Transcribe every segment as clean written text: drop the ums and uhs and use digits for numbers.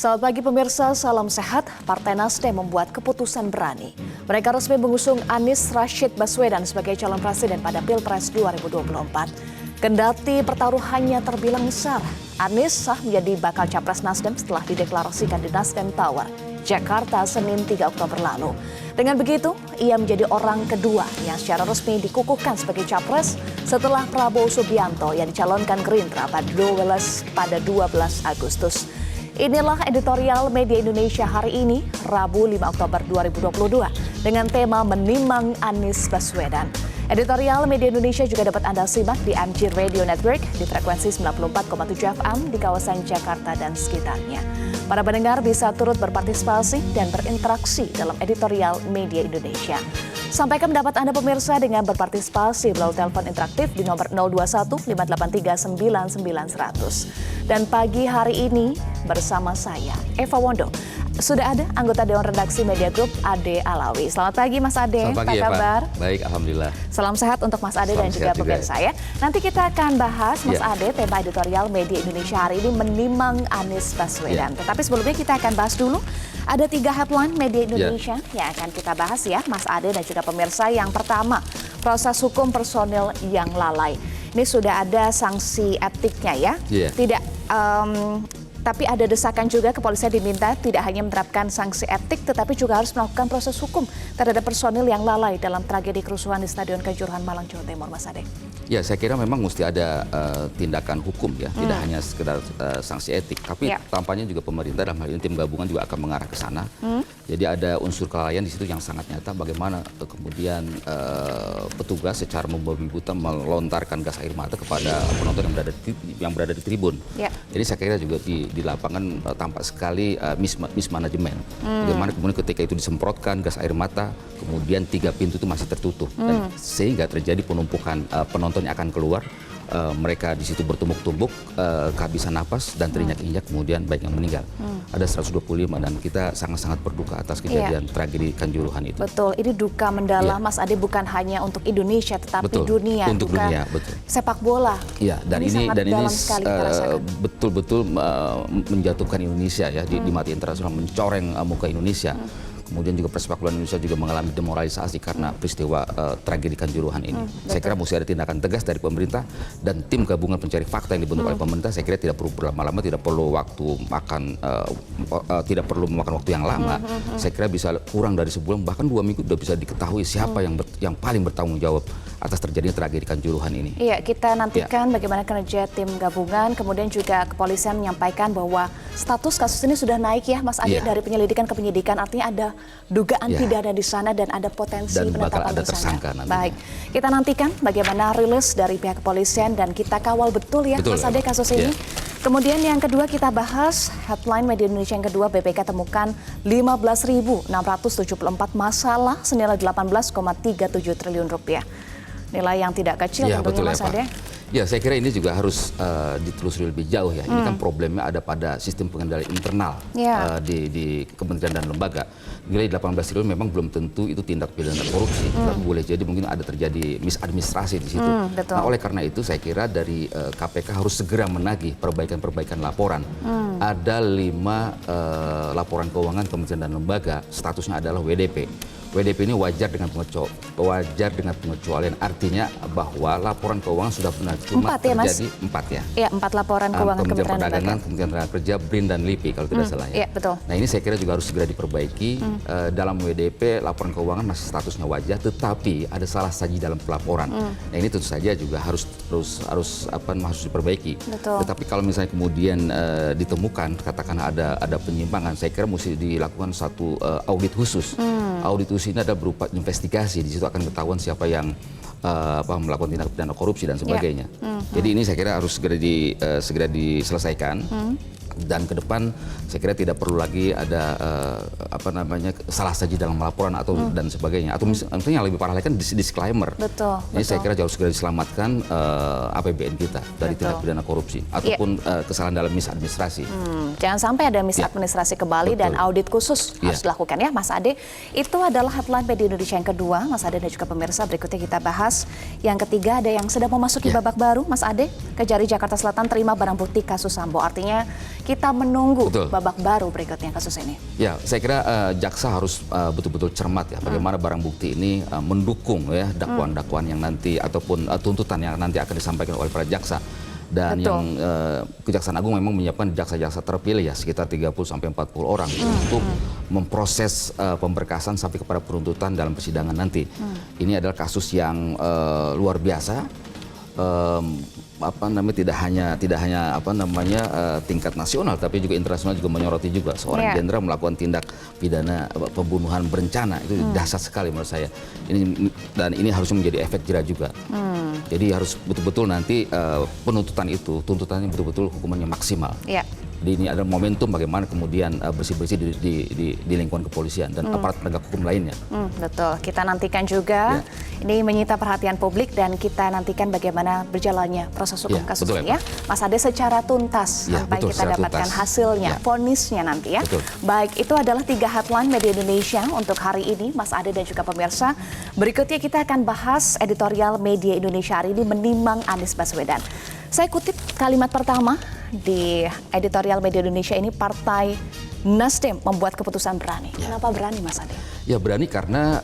Selamat pagi pemirsa, salam sehat. Partai Nasdem membuat keputusan berani. Mereka resmi mengusung Anies Rashid Baswedan sebagai calon presiden pada Pilpres 2024. Kendati pertaruhannya terbilang besar, Anies sah menjadi bakal capres Nasdem setelah dideklarasikan di Nasdem Tower, Jakarta, Senin 3 Oktober lalu. Dengan begitu, ia menjadi orang kedua yang secara resmi dikukuhkan sebagai capres setelah Prabowo Subianto yang dicalonkan Gerindra pada 12 Agustus. Inilah editorial Media Indonesia hari ini, Rabu 5 Oktober 2022, dengan tema Menimang Anies Baswedan. Editorial Media Indonesia juga dapat Anda simak di MG Radio Network di frekuensi 94,7 FM di kawasan Jakarta dan sekitarnya. Para pendengar bisa turut berpartisipasi dan berinteraksi dalam editorial Media Indonesia. Sampaikan pendapat Anda pemirsa dengan berpartisipasi melalui telepon interaktif di nomor 021 583 99100. Dan pagi hari ini bersama saya, Eva Wondo. Sudah ada anggota Dewan Redaksi Media Group, Ade Alawi. Selamat pagi Mas Ade, selamat pagi, apa kabar? Eva. Baik, Alhamdulillah. Salam sehat untuk Mas Ade dan juga pemirsa ya. Nanti kita akan bahas Mas Ade, tema editorial Media Indonesia hari ini Menimang Anies Baswedan. Tetapi sebelumnya kita akan bahas dulu, ada 3 headline Media Indonesia yang akan kita bahas ya Mas Ade dan juga pemirsa. Yang pertama, proses hukum personil yang lalai. Ini sudah ada sanksi etiknya ya. Tapi ada desakan juga kepolisian diminta tidak hanya menerapkan sanksi etik tetapi juga harus melakukan proses hukum terhadap personil yang lalai dalam tragedi kerusuhan di Stadion Kanjuruhan Malang, Jawa Timur, Mas Ade. Ya, saya kira memang mesti ada tindakan hukum ya, tidak hanya sekedar sanksi etik, tapi tampaknya juga pemerintah dalam hal ini tim gabungan juga akan mengarah ke sana. Jadi ada unsur kelalaian di situ yang sangat nyata, bagaimana kemudian petugas secara membabi buta melontarkan gas air mata kepada penonton yang berada di tribun. Jadi saya kira juga di lapangan tampak sekali mismanagement. Bagaimana kemudian ketika itu disemprotkan gas air mata, kemudian 3 pintu itu masih tertutup, dan sehingga terjadi penumpukan penonton yang akan keluar. Mereka di situ bertumbuk-tumbuk, kehabisan napas dan terinjak-injak, kemudian banyak yang meninggal. Ada 125 dan kita sangat-sangat berduka atas kejadian tragedi Kanjuruhan itu. Betul, ini duka mendalam Mas Ade, bukan hanya untuk Indonesia tetapi dunia. Untuk dunia, betul. Sepak bola. Iya, dan ini betul-betul menjatuhkan Indonesia ya di mata internasional, mencoreng muka Indonesia. Kemudian juga persepak bola Indonesia juga mengalami demoralisasi karena peristiwa tragedi Kanjuruhan ini. Saya kira mesti ada tindakan tegas dari pemerintah dan tim gabungan pencari fakta yang dibentuk oleh pemerintah. Saya kira tidak perlu berlama-lama, tidak perlu memakan waktu yang lama. Saya kira bisa kurang dari sebulan, bahkan 2 minggu sudah bisa diketahui siapa yang paling bertanggung jawab atas terjadinya tragedi Kanjuruhan ini. Iya, kita nantikan bagaimana kinerja tim gabungan, kemudian juga kepolisian menyampaikan bahwa status kasus ini sudah naik ya Mas Ade, dari penyelidikan ke penyidikan, artinya ada dugaan pidana di sana dan ada potensi penetapan tersangka. Baik, kita nantikan bagaimana rilis dari pihak kepolisian dan kita kawal betul ya Mas Ade kasus ini. Kemudian yang kedua kita bahas headline Media Indonesia yang kedua, BPK temukan 15.674 masalah senilai 18,37 triliun rupiah. Nilai yang tidak kecil tentunya Mas Ade. Ya, saya kira ini juga harus ditelusuri lebih jauh ya. Ini kan problemnya ada pada sistem pengendalian internal di kementerian dan lembaga. Nilai 18 triliun memang belum tentu itu tindak pidana korupsi, tapi boleh jadi mungkin ada terjadi misadministrasi di situ. Nah, oleh karena itu saya kira dari KPK harus segera menagih perbaikan laporan. Ada 5 laporan keuangan kementerian dan lembaga, statusnya adalah WDP. WDP ini wajar dengan pengecualian, artinya bahwa laporan keuangan sudah benar cuma terjadi 4 ya. Iya, 4 laporan keuangan Kementerian Perdagangan, Kementerian Tenaga Kerja, BRIN dan LIPI kalau tidak salah ya. Iya, betul. Nah, ini saya kira juga harus segera diperbaiki. Dalam WDP laporan keuangan masih statusnya wajar, tetapi ada salah saji dalam pelaporan. Nah, ini tentu saja juga harus diperbaiki. Betul. Tetapi kalau misalnya kemudian ditemukan katakanlah ada penyimpangan, saya kira mesti dilakukan satu audit khusus. Audit khusus ini ada berupa investigasi, di situ akan ketahuan siapa yang melakukan tindak pidana korupsi dan sebagainya. Jadi ini saya kira harus segera diselesaikan. Dan ke depan saya kira tidak perlu lagi ada salah saji dalam laporan atau dan sebagainya, atau misalnya yang lebih parah lagi kan disclaimer. Jadi saya kira harus segera diselamatkan APBN kita dari tindak pidana korupsi ataupun kesalahan dalam misadministrasi. Jangan sampai ada misadministrasi kembali dan audit khusus harus dilakukan ya, Mas Ade. Itu adalah headline Media Indonesia yang kedua, Mas Ade dan juga pemirsa. Berikutnya kita bahas yang ketiga, ada yang sedang memasuki babak baru, Mas Ade. Kejari Jakarta Selatan terima barang bukti kasus Sambo. Artinya kita menunggu babak baru berikutnya kasus ini. Ya, saya kira jaksa harus betul-betul cermat ya, bagaimana barang bukti ini mendukung ya dakwaan-dakwaan yang nanti ataupun tuntutan yang nanti akan disampaikan oleh para jaksa. Dan yang Kejaksaan Agung memang menyiapkan jaksa-jaksa terpilih ya sekitar 30-40 orang untuk memproses pemberkasan sampai kepada penuntutan dalam persidangan nanti. Ini adalah kasus yang luar biasa. Tidak hanya tingkat nasional tapi juga internasional juga menyoroti juga seorang jenderal melakukan tindak pidana pembunuhan berencana. Itu dahsyat sekali menurut saya. Ini harusnya menjadi efek jerah juga. Jadi harus betul-betul nanti tuntutannya betul-betul hukumannya maksimal. Jadi ini ada momentum bagaimana kemudian bersih-bersih di lingkungan kepolisian dan aparat penegak hukum lainnya. Betul, kita nantikan juga. Ini menyita perhatian publik dan kita nantikan bagaimana berjalannya proses hukum kasus ini ya. Mas Ade secara tuntas sampai kita dapatkan hasilnya, vonisnya nanti ya. Baik, itu adalah 3 headline Media Indonesia untuk hari ini, Mas Ade dan juga pemirsa. Berikutnya kita akan bahas editorial Media Indonesia hari ini menimang Anies Baswedan. Saya kutip kalimat pertama di editorial Media Indonesia ini, Partai Nasdem membuat keputusan berani. Kenapa berani, Mas Ade? Ya berani karena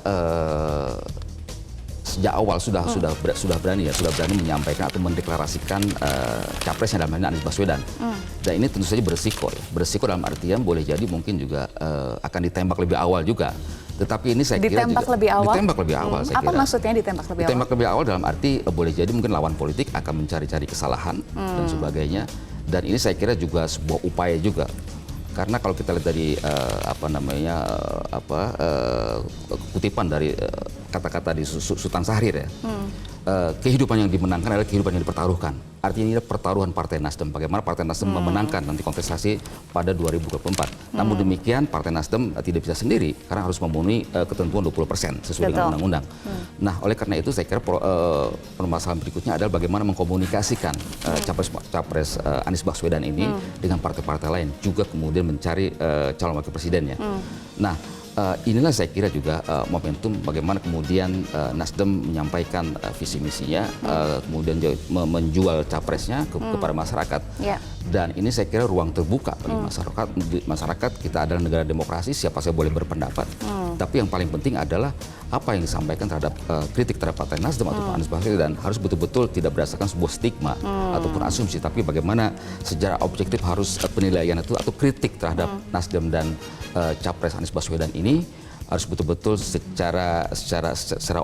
sejak awal sudah berani menyampaikan atau mendeklarasikan capresnya dalam hal ini Anies Baswedan. Dan ini tentu saja beresiko ya. Beresiko dalam artian boleh jadi mungkin juga akan ditembak lebih awal juga. Tetapi ini saya kira ditembak lebih awal. Saya Apa kira. maksudnya ditembak lebih awal? Ditembak lebih awal dalam arti boleh jadi mungkin lawan politik akan mencari-cari kesalahan dan sebagainya. Dan ini saya kira juga sebuah upaya juga. Karena kalau kita lihat dari kutipan dari kata-kata di Sultan Syahrir ya, kehidupan yang dimenangkan adalah kehidupan yang dipertaruhkan. Artinya ini adalah pertaruhan Partai Nasdem. Bagaimana Partai Nasdem memenangkan nanti kontestasi pada 2024. Namun demikian Partai Nasdem tidak bisa sendiri karena harus memenuhi ketentuan 20% sesuai dengan undang-undang. Nah, oleh karena itu saya kira permasalahan berikutnya adalah bagaimana mengkomunikasikan capres Anies Baswedan ini dengan partai-partai lain, juga kemudian mencari calon wakil presidennya. Nah, inilah saya kira juga momentum bagaimana kemudian Nasdem menyampaikan visi misinya, kemudian menjual capresnya kepada masyarakat. Dan ini saya kira ruang terbuka bagi masyarakat. Kita adalah negara demokrasi, siapa saja boleh berpendapat. Tapi yang paling penting adalah apa yang disampaikan terhadap kritik terhadap Partai Nasdem ataupun Anies Baswedan harus betul-betul tidak berdasarkan sebuah stigma ataupun asumsi, tapi bagaimana secara objektif harus penilaian itu atau kritik terhadap Nasdem dan capres Anies Baswedan ini harus betul-betul secara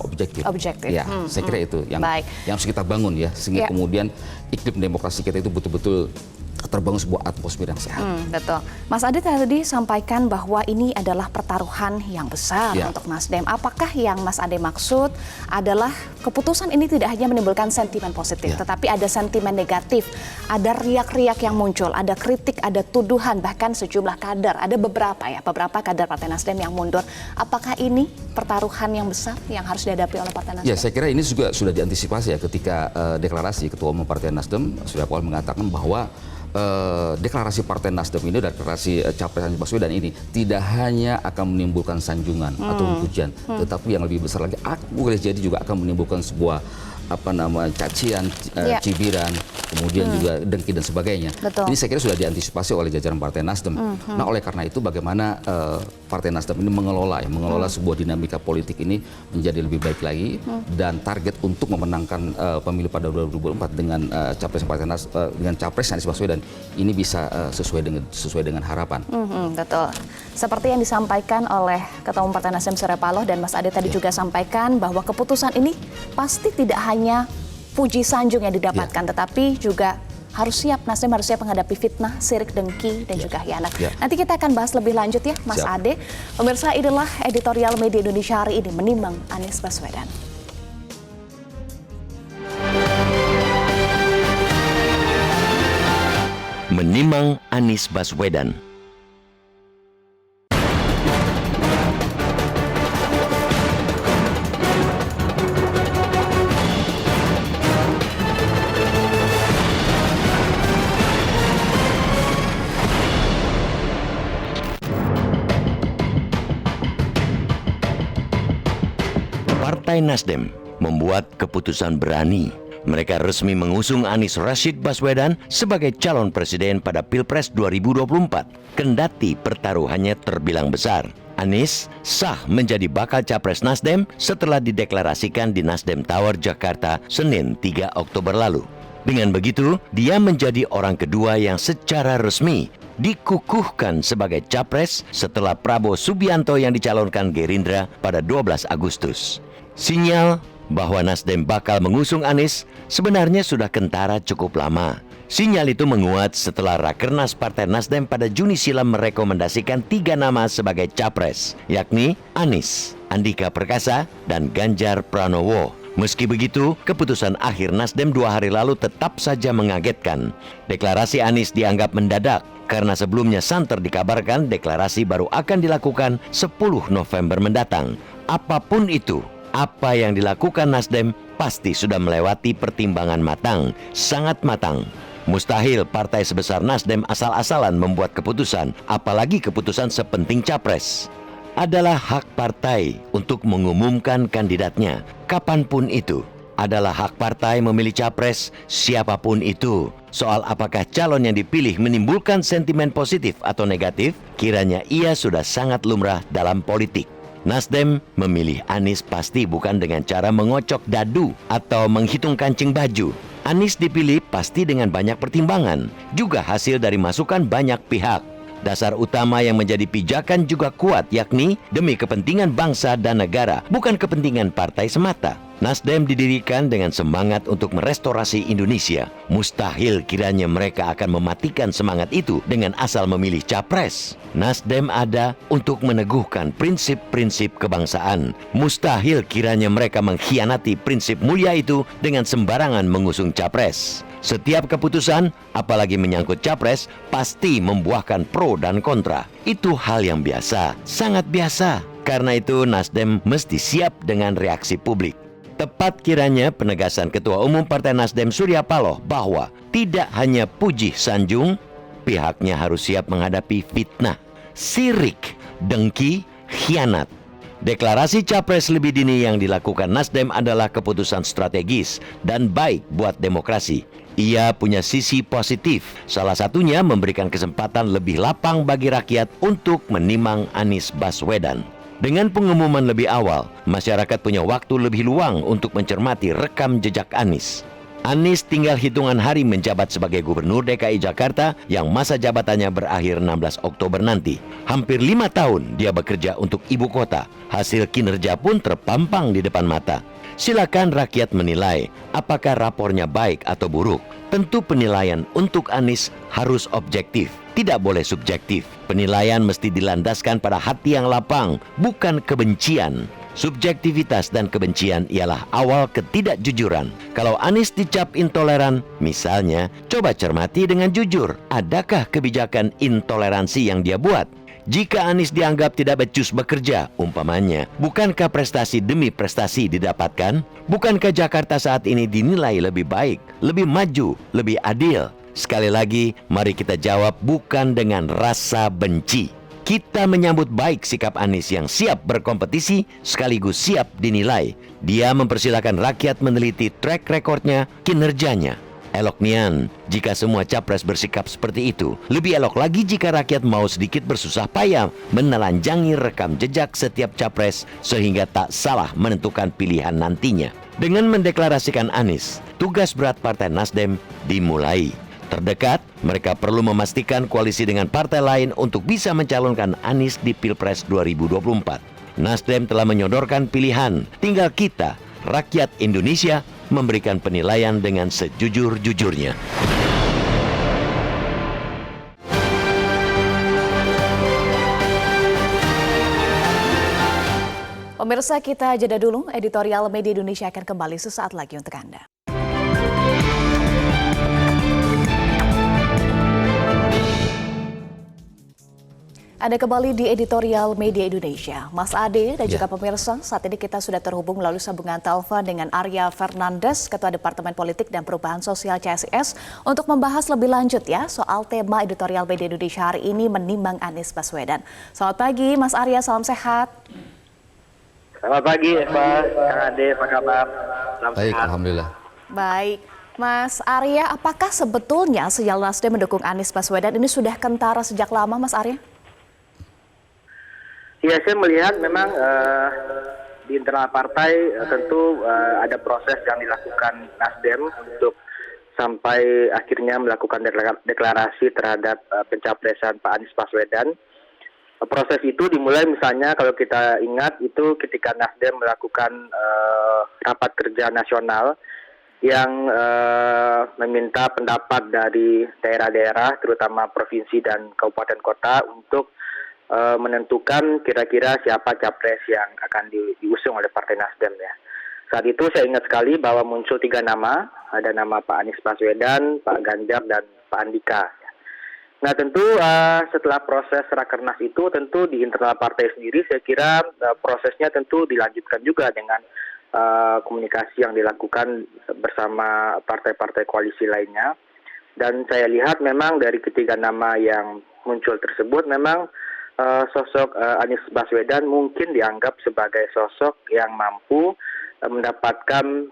objektif. Ya, saya kira itu yang harus kita bangun ya, sehingga kemudian iklim demokrasi kita itu betul-betul terbangun sebuah atmosfer yang sehat. Betul. Mas Ade tadi sampaikan bahwa ini adalah pertaruhan yang besar untuk Nasdem. Apakah yang Mas Ade maksud adalah keputusan ini tidak hanya menimbulkan sentimen positif, tetapi ada sentimen negatif, ada riak-riak yang muncul, ada kritik, ada tuduhan, bahkan sejumlah kader, ada beberapa kader Partai Nasdem yang mundur. Apakah ini pertaruhan yang besar yang harus dihadapi oleh Partai Nasdem? Ya, saya kira ini juga sudah diantisipasi ya ketika deklarasi Ketua Umum Partai Nasdem Surya Paloh mengatakan bahwa deklarasi Partai Nasdem ini, deklarasi capres Anies Baswedan ini tidak hanya akan menimbulkan sanjungan atau pujian, tetapi yang lebih besar lagi, boleh jadi juga akan menimbulkan sebuah cacian, cibiran, kemudian juga dengki dan sebagainya. Ini saya kira sudah diantisipasi oleh jajaran Partai Nasdem. Nah, oleh karena itu bagaimana Partai Nasdem ini mengelola sebuah dinamika politik ini menjadi lebih baik lagi dan target untuk memenangkan pemilu pada 2024 dengan capres Partai Nasdem dengan capres Anies Baswedan ini bisa sesuai dengan harapan. Betul. Seperti yang disampaikan oleh Ketua Umum Partai Nasdem Surya Paloh dan Mas Ade tadi juga sampaikan bahwa keputusan ini pasti tidak hanya puji sanjung yang didapatkan, tetapi juga harus siap, Nasdem harus siap menghadapi fitnah, sirik, dengki, dan juga khianat. Nanti kita akan bahas lebih lanjut ya, Mas Ade. Pemirsa, inilah editorial Media Indonesia hari ini menimang Anies Baswedan. Menimang Anies Baswedan. Partai Nasdem membuat keputusan berani. Mereka resmi mengusung Anies Rashid Baswedan sebagai calon presiden pada Pilpres 2024. Kendati pertaruhannya terbilang besar, Anies sah menjadi bakal capres Nasdem setelah dideklarasikan di Nasdem Tower, Jakarta, Senin 3 Oktober lalu. Dengan begitu, dia menjadi orang kedua yang secara resmi dikukuhkan sebagai capres setelah Prabowo Subianto yang dicalonkan Gerindra pada 12 Agustus. Sinyal bahwa Nasdem bakal mengusung Anies sebenarnya sudah kentara cukup lama. Sinyal itu menguat setelah Rakernas Partai Nasdem pada Juni silam merekomendasikan 3 nama sebagai capres, yakni Anies, Andika Perkasa, dan Ganjar Pranowo. Meski begitu, keputusan akhir Nasdem 2 hari lalu tetap saja mengagetkan. Deklarasi Anies dianggap mendadak karena sebelumnya santer dikabarkan deklarasi baru akan dilakukan 10 November mendatang. Apapun itu, apa yang dilakukan Nasdem pasti sudah melewati pertimbangan matang, sangat matang. Mustahil partai sebesar Nasdem asal-asalan membuat keputusan, apalagi keputusan sepenting capres. Adalah hak partai untuk mengumumkan kandidatnya, kapanpun itu. Adalah hak partai memilih capres, siapapun itu. Soal apakah calon yang dipilih menimbulkan sentimen positif atau negatif, kiranya ia sudah sangat lumrah dalam politik. Nasdem memilih Anies pasti bukan dengan cara mengocok dadu atau menghitung kancing baju. Anies dipilih pasti dengan banyak pertimbangan, juga hasil dari masukan banyak pihak. Dasar utama yang menjadi pijakan juga kuat, yakni demi kepentingan bangsa dan negara, bukan kepentingan partai semata. Nasdem didirikan dengan semangat untuk merestorasi Indonesia. Mustahil kiranya mereka akan mematikan semangat itu dengan asal memilih capres. Nasdem ada untuk meneguhkan prinsip-prinsip kebangsaan. Mustahil kiranya mereka mengkhianati prinsip mulia itu dengan sembarangan mengusung capres. Setiap keputusan, apalagi menyangkut capres, pasti membuahkan pro dan kontra. Itu hal yang biasa, sangat biasa. Karena itu Nasdem mesti siap dengan reaksi publik. Tepat kiranya penegasan Ketua Umum Partai Nasdem Surya Paloh bahwa tidak hanya puji sanjung, pihaknya harus siap menghadapi fitnah, sirik, dengki, khianat. Deklarasi capres lebih dini yang dilakukan Nasdem adalah keputusan strategis dan baik buat demokrasi. Ia punya sisi positif, salah satunya memberikan kesempatan lebih lapang bagi rakyat untuk menimang Anies Baswedan. Dengan pengumuman lebih awal, masyarakat punya waktu lebih luang untuk mencermati rekam jejak Anies. Anies tinggal hitungan hari menjabat sebagai Gubernur DKI Jakarta yang masa jabatannya berakhir 16 Oktober nanti. Hampir 5 tahun dia bekerja untuk ibu kota. Hasil kinerja pun terpampang di depan mata. Silakan rakyat menilai apakah rapornya baik atau buruk. Tentu penilaian untuk Anies harus objektif, tidak boleh subjektif. Penilaian mesti dilandaskan pada hati yang lapang, bukan kebencian. Subjektivitas dan kebencian ialah awal ketidakjujuran. Kalau Anies dicap intoleran, misalnya, coba cermati dengan jujur. Adakah kebijakan intoleransi yang dia buat? Jika Anies dianggap tidak becus bekerja, umpamanya, bukankah prestasi demi prestasi didapatkan? Bukankah Jakarta saat ini dinilai lebih baik, lebih maju, lebih adil? Sekali lagi, mari kita jawab bukan dengan rasa benci. Kita menyambut baik sikap Anies yang siap berkompetisi sekaligus siap dinilai. Dia mempersilahkan rakyat meneliti track recordnya, kinerjanya. Elok nian jika semua capres bersikap seperti itu. Lebih elok lagi jika rakyat mau sedikit bersusah payah menelanjangi rekam jejak setiap capres sehingga tak salah menentukan pilihan nantinya. Dengan mendeklarasikan Anies, tugas berat Partai Nasdem dimulai. Terdekat, mereka perlu memastikan koalisi dengan partai lain untuk bisa mencalonkan Anies di Pilpres 2024. Nasdem telah menyodorkan pilihan, tinggal kita, rakyat Indonesia, memberikan penilaian dengan sejujur-jujurnya. Pemirsa, kita jeda dulu. Editorial Media Indonesia akan kembali sesaat lagi untuk Anda. Anda kembali di Editorial Media Indonesia. Mas Ade dan juga pemirsa, saat ini kita sudah terhubung melalui sambungan telepon dengan Arya Fernandes, Ketua Departemen Politik dan Perubahan Sosial CSIS, untuk membahas lebih lanjut ya soal tema Editorial Media Indonesia hari ini, menimbang Anies Baswedan. Selamat pagi Mas Arya, salam sehat. Selamat pagi Eva, Kang Ade, apa kabar? Salam Baik, sehat. alhamdulillah. Baik, Mas Arya, apakah sebetulnya sinyal Nasdem mendukung Anies Baswedan ini sudah kentara sejak lama, Mas Arya? Ya, saya melihat memang di internal partai tentu ada proses yang dilakukan Nasdem untuk sampai akhirnya melakukan deklarasi terhadap pencapresan Pak Anies Baswedan. Proses itu dimulai misalnya kalau kita ingat itu ketika Nasdem melakukan rapat kerja nasional yang meminta pendapat dari daerah-daerah terutama provinsi dan kabupaten kota untuk menentukan kira-kira siapa capres yang akan diusung oleh Partai Nasdem ya. Saat itu saya ingat sekali bahwa muncul 3 nama, ada nama Pak Anies Baswedan, Pak Ganjar dan Pak Andika. Nah tentu setelah proses rakernas itu tentu di internal partai sendiri saya kira prosesnya tentu dilanjutkan juga dengan komunikasi yang dilakukan bersama partai-partai koalisi lainnya. Dan saya lihat memang dari ketiga nama yang muncul tersebut memang sosok Anies Baswedan mungkin dianggap sebagai sosok yang mampu mendapatkan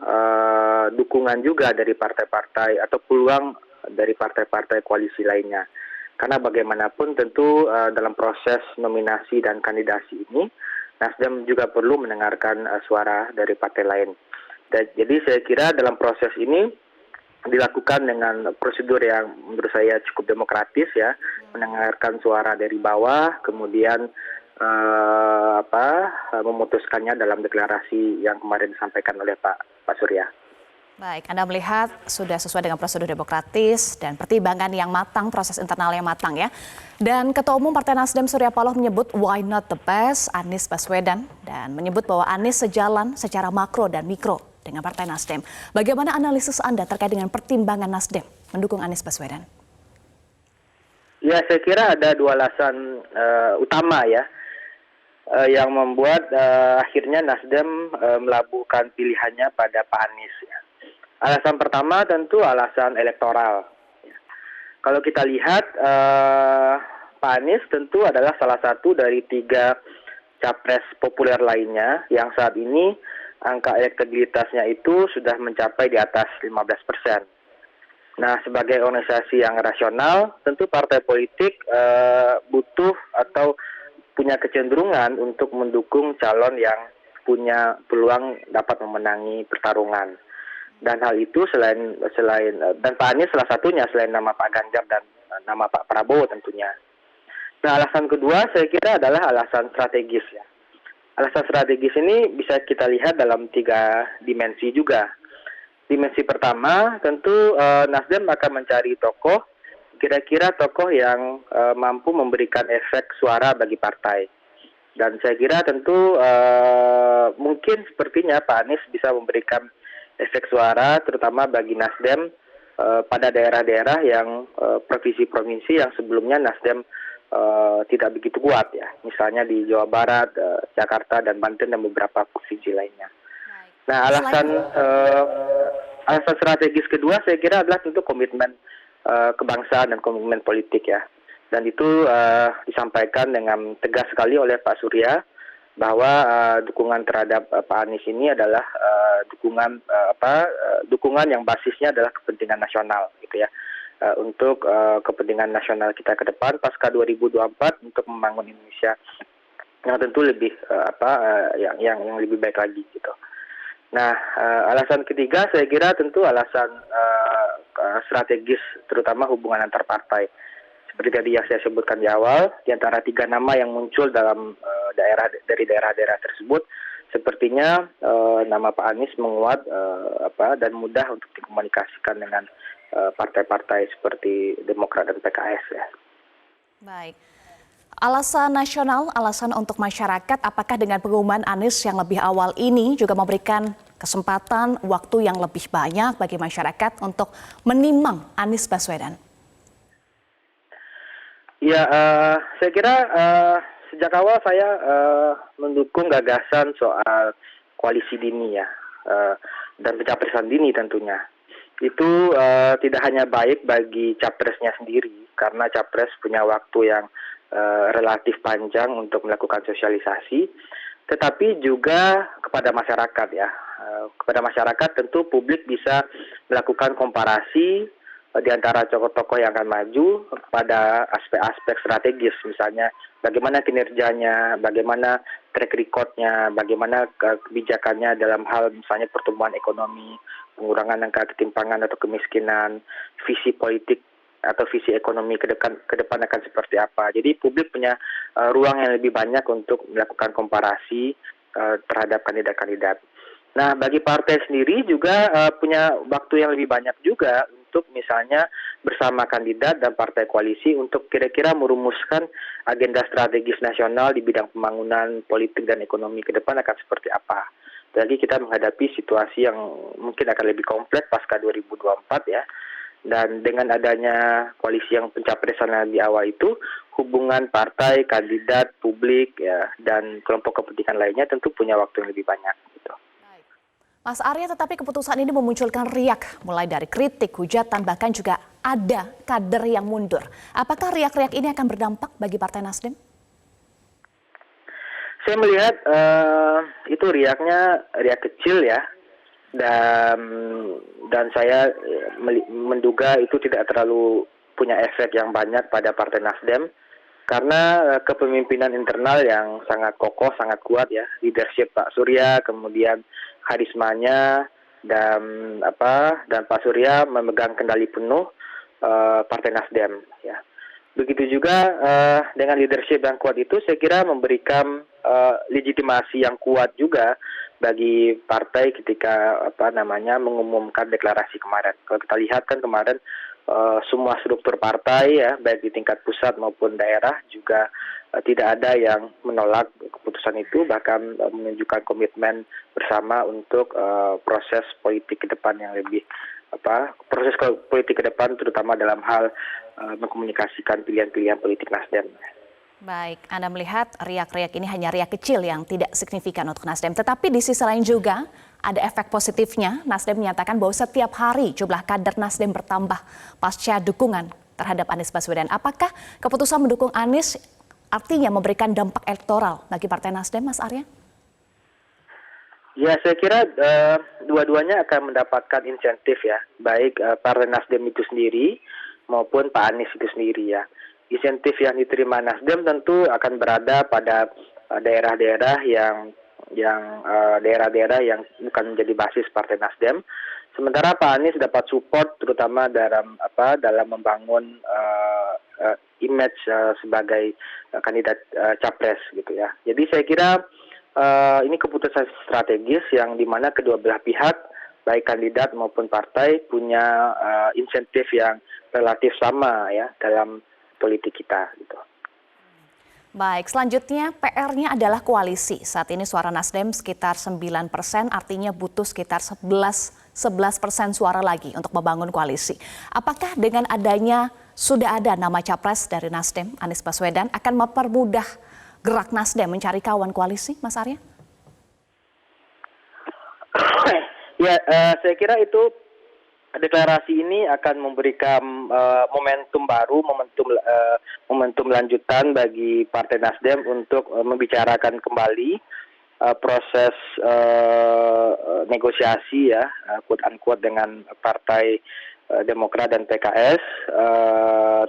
dukungan juga dari partai-partai atau peluang dari partai-partai koalisi lainnya. Karena bagaimanapun tentu dalam proses nominasi dan kandidasi ini, Nasdem juga perlu mendengarkan suara dari partai lain. Jadi saya kira dalam proses ini dilakukan dengan prosedur yang menurut saya cukup demokratis ya, mendengarkan suara dari bawah, kemudian memutuskannya dalam deklarasi yang kemarin disampaikan oleh Pak Surya. Baik, Anda melihat sudah sesuai dengan prosedur demokratis dan pertimbangan yang matang, proses internal yang matang ya. Dan Ketua Umum Partai Nasdem Surya Paloh menyebut why not the best Anies Baswedan dan menyebut bahwa Anies sejalan secara makro dan mikro dengan Partai Nasdem. Bagaimana analisis Anda terkait dengan pertimbangan Nasdem mendukung Anies Baswedan? Ya, saya kira ada 2 alasan utama ya yang membuat akhirnya Nasdem melabuhkan pilihannya pada Pak Anies ya. Alasan pertama tentu alasan elektoral. Kalau kita lihat Pak Anies tentu adalah salah satu dari 3 capres populer lainnya yang saat ini angka elektabilitasnya itu sudah mencapai di atas 15%. Nah, sebagai organisasi yang rasional, tentu partai politik butuh atau punya kecenderungan untuk mendukung calon yang punya peluang dapat memenangi pertarungan. Dan hal itu selain dan Pak Anies salah satunya selain nama Pak Ganjar dan nama Pak Prabowo tentunya. Nah, alasan kedua saya kira adalah alasan strategis ya. Alasan strategis ini bisa kita lihat dalam 3 dimensi juga. Dimensi pertama tentu Nasdem akan mencari tokoh, kira-kira tokoh yang mampu memberikan efek suara bagi partai. Dan saya kira tentu mungkin sepertinya Pak Anies bisa memberikan efek suara terutama bagi Nasdem pada daerah-daerah yang provinsi-provinsi yang sebelumnya Nasdem tidak begitu kuat ya. Misalnya di Jawa Barat, Jakarta dan Banten dan beberapa provinsi lainnya. Nah, alasan strategis kedua saya kira adalah tentu komitmen kebangsaan dan komitmen politik ya. Dan itu disampaikan dengan tegas sekali oleh Pak Surya bahwa dukungan terhadap Pak Anies ini adalah dukungan yang basisnya adalah kepentingan nasional gitu ya. Untuk kepentingan nasional kita ke depan pasca 2024 untuk membangun Indonesia yang tentu lebih yang lebih baik lagi gitu. Nah, alasan ketiga saya kira tentu alasan strategis terutama hubungan antar partai. Seperti tadi yang saya sebutkan di awal, di antara 3 nama yang muncul dalam daerah-daerah tersebut, sepertinya nama Pak Anies menguat dan mudah untuk dikomunikasikan dengan partai-partai seperti Demokrat dan PKS ya. Baik. Alasan nasional, alasan untuk masyarakat, apakah dengan pengumuman Anies yang lebih awal ini juga memberikan kesempatan waktu yang lebih banyak bagi masyarakat untuk menimang Anies Baswedan? Ya, saya kira sejak awal saya mendukung gagasan soal koalisi dini ya, dan pencapresan dini tentunya. Itu tidak hanya baik bagi capresnya sendiri, karena capres punya waktu yang relatif panjang untuk melakukan sosialisasi, tetapi juga kepada masyarakat ya. Kepada masyarakat tentu publik bisa melakukan komparasi di antara tokoh-tokoh yang akan maju pada aspek-aspek strategis, misalnya bagaimana kinerjanya, bagaimana track record-nya, bagaimana kebijakannya dalam hal misalnya pertumbuhan ekonomi, pengurangan angka ketimpangan atau kemiskinan, visi politik atau visi ekonomi ke depan akan seperti apa. Jadi publik punya ruang yang lebih banyak untuk melakukan komparasi terhadap kandidat-kandidat. Nah, bagi partai sendiri juga punya waktu yang lebih banyak juga untuk misalnya bersama kandidat dan partai koalisi untuk kira-kira merumuskan agenda strategis nasional di bidang pembangunan politik dan ekonomi ke depan akan seperti apa. Lagi kita menghadapi situasi yang mungkin akan lebih kompleks pasca 2024 ya. Dan dengan adanya koalisi yang pencapresan di awal itu, hubungan partai, kandidat, publik ya, dan kelompok kepentingan lainnya tentu punya waktu yang lebih banyak. Gitu. Mas Arya, tetapi keputusan ini memunculkan riak, mulai dari kritik, hujatan, bahkan juga ada kader yang mundur. Apakah riak-riak ini akan berdampak bagi Partai Nasdem? Saya melihat itu riaknya riak kecil ya, dan saya menduga itu tidak terlalu punya efek yang banyak pada Partai Nasdem karena kepemimpinan internal yang sangat kokoh, sangat kuat ya, leadership Pak Surya, kemudian karismanya dan Pak Surya memegang kendali penuh Partai Nasdem ya. Begitu juga dengan leadership yang kuat itu saya kira memberikan legitimasi yang kuat juga bagi partai ketika mengumumkan deklarasi kemarin. Kalau kita lihat kan kemarin semua struktur partai ya baik di tingkat pusat maupun daerah juga tidak ada yang menolak keputusan itu, bahkan menunjukkan komitmen bersama untuk proses politik ke depan yang lebih proses politik ke depan terutama dalam hal mengkomunikasikan pilihan-pilihan politik Nasdem. Baik, Anda melihat riak-riak ini hanya riak kecil yang tidak signifikan untuk Nasdem. Tetapi di sisi lain juga ada efek positifnya. Nasdem menyatakan bahwa setiap hari jumlah kader Nasdem bertambah pasca dukungan terhadap Anies Baswedan. Apakah keputusan mendukung Anies artinya memberikan dampak elektoral bagi Partai Nasdem, Mas Arya? Ya, saya kira dua-duanya akan mendapatkan insentif ya, baik Partai Nasdem itu sendiri maupun Pak Anies itu sendiri ya. Insentif yang diterima Nasdem tentu akan berada pada daerah-daerah yang daerah-daerah yang bukan menjadi basis Partai Nasdem. Sementara Pak Anies dapat support terutama dalam membangun image sebagai kandidat capres gitu ya. Jadi saya kira ini keputusan strategis yang dimana kedua belah pihak baik kandidat maupun partai punya insentif yang relatif sama ya dalam politik kita gitu. Baik, selanjutnya PR-nya adalah koalisi. Saat ini suara Nasdem sekitar 9%, artinya butuh sekitar 11% suara lagi untuk membangun koalisi. Apakah dengan adanya sudah ada nama capres dari Nasdem, Anies Baswedan, akan mempermudah gerak Nasdem mencari kawan koalisi, Mas Arya? Ya, saya kira itu deklarasi ini akan memberikan momentum baru, momentum lanjutan bagi Partai Nasdem untuk membicarakan kembali proses negosiasi ya, quote unquote dengan Partai Demokrat dan PKS,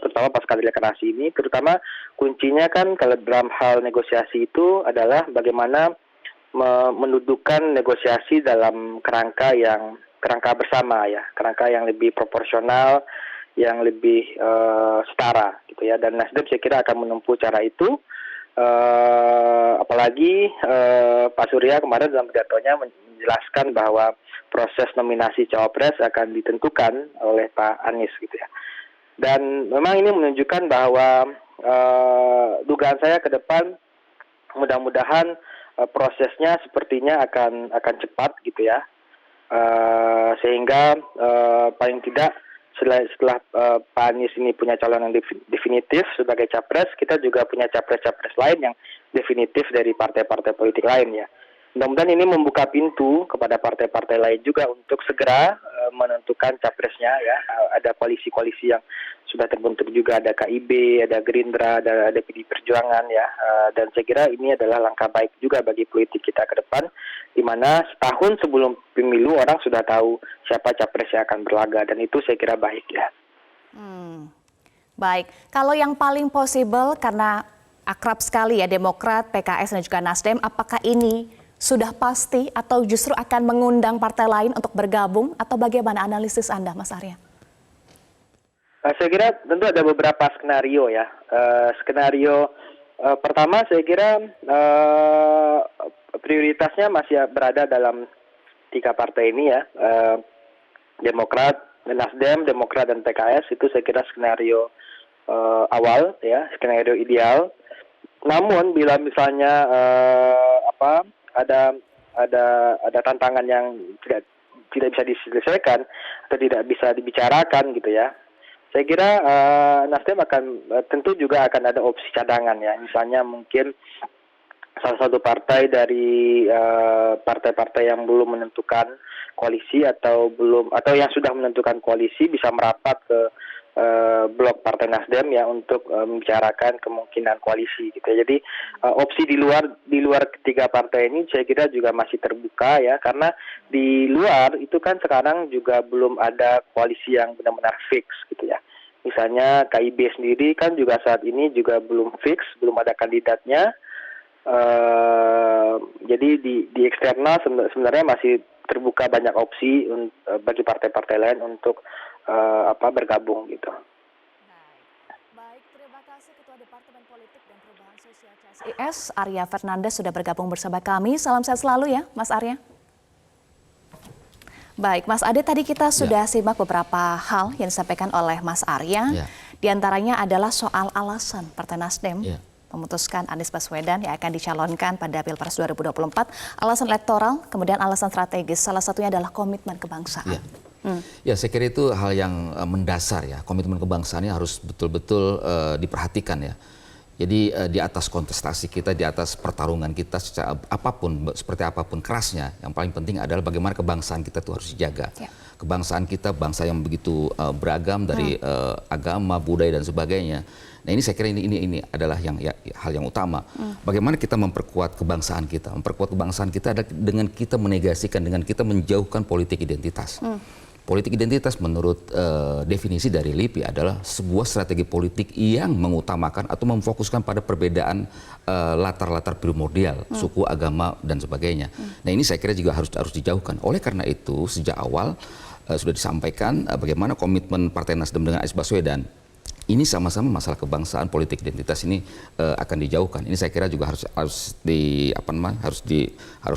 terutama pasca deklarasi ini. Terutama kuncinya kan kalau dalam hal negosiasi itu adalah bagaimana mendudukkan negosiasi dalam kerangka bersama ya, kerangka yang lebih proporsional, yang lebih setara gitu ya. Dan Nasdem saya kira akan menempuh cara itu, apalagi Pak Surya kemarin dalam pidatonya menjelaskan bahwa proses nominasi cawapres akan ditentukan oleh Pak Anies gitu ya. Dan memang ini menunjukkan bahwa dugaan saya ke depan mudah-mudahan prosesnya sepertinya akan cepat gitu ya. Sehingga paling tidak setelah Pak Anies ini punya calon yang definitif sebagai capres, kita juga punya capres-capres lain yang definitif dari partai-partai politik lain ya. Mudah-mudahan ini membuka pintu kepada partai-partai lain juga untuk segera menentukan capresnya ya. Ada koalisi-koalisi yang sudah terbentuk juga, ada KIB, ada Gerindra, ada PD Perjuangan ya. Dan saya kira ini adalah langkah baik juga bagi politik kita ke depan, di mana setahun sebelum pemilu orang sudah tahu siapa capres yang akan berlaga, dan itu saya kira baik ya. Baik, kalau yang paling possible karena akrab sekali ya Demokrat, PKS dan juga Nasdem, apakah ini sudah pasti atau justru akan mengundang partai lain untuk bergabung, atau bagaimana analisis Anda, Mas Arya? Saya kira tentu ada beberapa skenario ya. Skenario pertama saya kira prioritasnya masih berada dalam 3 partai ini ya. Demokrat, Nasdem, Demokrat dan PKS, itu saya kira skenario awal ya, skenario ideal. Namun bila misalnya ada tantangan yang tidak bisa diselesaikan atau tidak bisa dibicarakan gitu ya, saya kira Nasdem tentu juga akan ada opsi cadangan ya. Misalnya mungkin salah satu partai dari partai-partai yang belum menentukan koalisi atau yang sudah menentukan koalisi bisa merapat ke blok Partai Nasdem ya untuk membicarakan kemungkinan koalisi gitu ya. Jadi opsi di luar ketiga partai ini saya kira juga masih terbuka ya, karena di luar itu kan sekarang juga belum ada koalisi yang benar-benar fix gitu ya. Misalnya KIB sendiri kan juga saat ini juga belum fix, belum ada kandidatnya. Jadi di eksternal sebenarnya masih terbuka banyak opsi bagi partai-partai lain untuk bergabung gitu. Baik, terima kasih Ketua Departemen Politik dan Perubahan Sosial CSIS, Arya Fernandes, sudah bergabung bersama kami. Salam sehat selalu ya, Mas Arya. Baik, Mas Ade, tadi kita sudah simak beberapa hal yang disampaikan oleh Mas Arya. Di antaranya adalah soal alasan Partai Nasdem memutuskan Anies Baswedan yang akan dicalonkan pada Pilpres 2024. Alasan elektoral, kemudian alasan strategis. Salah satunya adalah komitmen kebangsaan. Ya, saya kira itu hal yang mendasar ya. Komitmen kebangsaannya harus betul-betul diperhatikan ya. Jadi di atas kontestasi kita, di atas pertarungan kita secara seperti apapun kerasnya, yang paling penting adalah bagaimana kebangsaan kita itu harus dijaga. Kebangsaan kita bangsa yang begitu beragam dari agama, budaya dan sebagainya. Nah, ini saya kira ini adalah hal yang utama. Bagaimana kita memperkuat kebangsaan kita? Memperkuat kebangsaan kita adalah dengan kita menegasikan, dengan kita menjauhkan politik identitas. Politik identitas menurut definisi dari LIPI adalah sebuah strategi politik yang mengutamakan atau memfokuskan pada perbedaan latar-latar primordial, suku, agama, dan sebagainya. Nah, ini saya kira juga harus dijauhkan. Oleh karena itu, sejak awal sudah disampaikan bagaimana komitmen Partai Nasdem dengan Anies Baswedan. Ini sama-sama masalah kebangsaan, politik identitas ini akan dijauhkan. Ini saya kira juga harus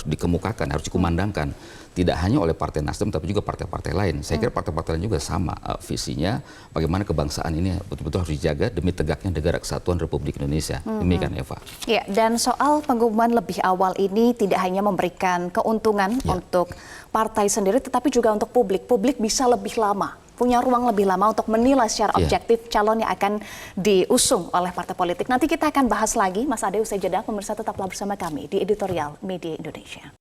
dikemukakan, harus dikumandangkan. Tidak hanya oleh Partai Nasdem, tapi juga partai-partai lain. Saya kira partai-partai lain juga sama visinya. Bagaimana kebangsaan ini betul-betul harus dijaga demi tegaknya negara kesatuan Republik Indonesia. Demikian, Eva. Ya, dan soal pengumuman lebih awal ini tidak hanya memberikan keuntungan untuk partai sendiri, tetapi juga untuk publik. Publik bisa lebih lama, punya ruang lebih lama untuk menilai secara objektif calon yang akan diusung oleh partai politik. Nanti kita akan bahas lagi, Mas Ade, usai jeda. Pemirsa, tetaplah bersama kami di Editorial Media Indonesia.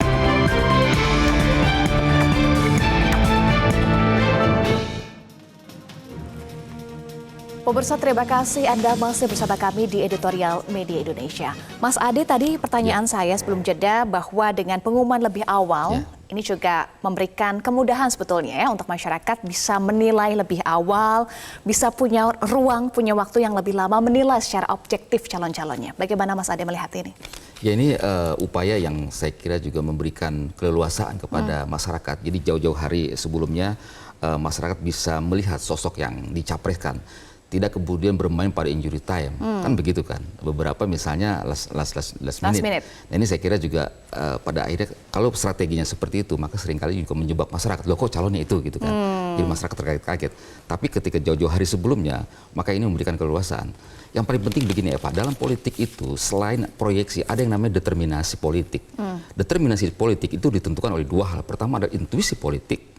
Pemirsa, terima kasih Anda masih bersama kami di Editorial Media Indonesia. Mas Ade, tadi pertanyaan saya sebelum jeda bahwa dengan pengumuman lebih awal, ini juga memberikan kemudahan sebetulnya ya untuk masyarakat bisa menilai lebih awal, bisa punya ruang, punya waktu yang lebih lama menilai secara objektif calon-calonnya. Bagaimana Mas Ade melihat ini? Ya, ini upaya yang saya kira juga memberikan keleluasaan kepada masyarakat. Jadi jauh-jauh hari sebelumnya masyarakat bisa melihat sosok yang dicapreskan. Tidak kemudian bermain pada injury time, kan begitu kan? Beberapa misalnya last minute. Nah, ini saya kira juga pada akhirnya kalau strateginya seperti itu, maka seringkali juga menjebak masyarakat. Loh, kok calonnya itu gitu kan? Jadi masyarakat terkaget-kaget. Tapi ketika jauh-jauh hari sebelumnya, maka ini memberikan keleluasaan. Yang paling penting begini Eva, dalam politik itu selain proyeksi ada yang namanya determinasi politik. Determinasi politik itu ditentukan oleh dua hal. Pertama ada intuisi politik.